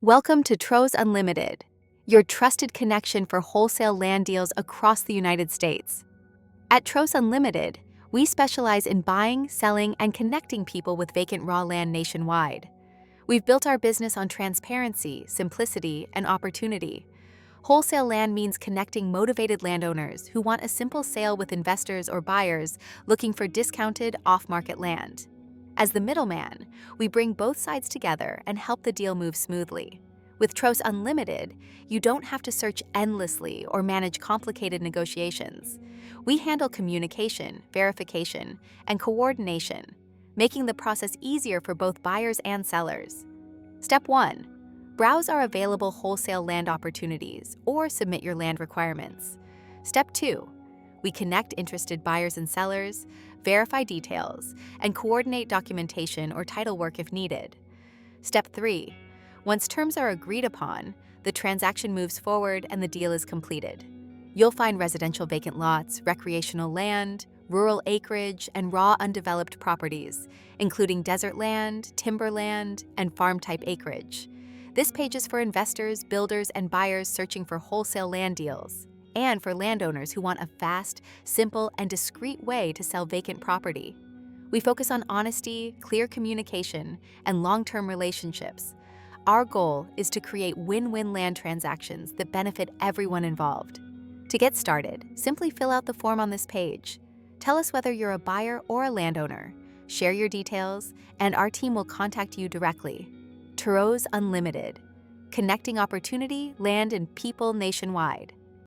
Welcome to Tros Unlimited, your trusted connection for wholesale land deals across the United States. At Tros Unlimited, we specialize in buying, selling, and connecting people with vacant raw land nationwide. We've built our business on transparency, simplicity, and opportunity. Wholesale land means connecting motivated landowners who want a simple sale with investors or buyers looking for discounted, off-market land. As the middleman, we bring both sides together and help the deal move smoothly. With Tros Unlimited, you don't have to search endlessly or manage complicated negotiations. We handle communication, verification, and coordination, making the process easier for both buyers and sellers. Step 1. Browse our available wholesale land opportunities or submit your land requirements. Step 2. We connect interested buyers and sellers, verify details, and coordinate documentation or title work if needed. Step 3. Once terms are agreed upon, the transaction moves forward and the deal is completed. You'll find residential vacant lots, recreational land, rural acreage, and raw undeveloped properties, including desert land, timberland, and farm-type acreage. This page is for investors, builders, and buyers searching for wholesale land deals, and for landowners who want a fast, simple, and discreet way to sell vacant property. We focus on honesty, clear communication, and long-term relationships. Our goal is to create win-win land transactions that benefit everyone involved. To get started, simply fill out the form on this page. Tell us whether you're a buyer or a landowner. Share your details, and our team will contact you directly. Tros Unlimited, connecting opportunity, land, and people nationwide.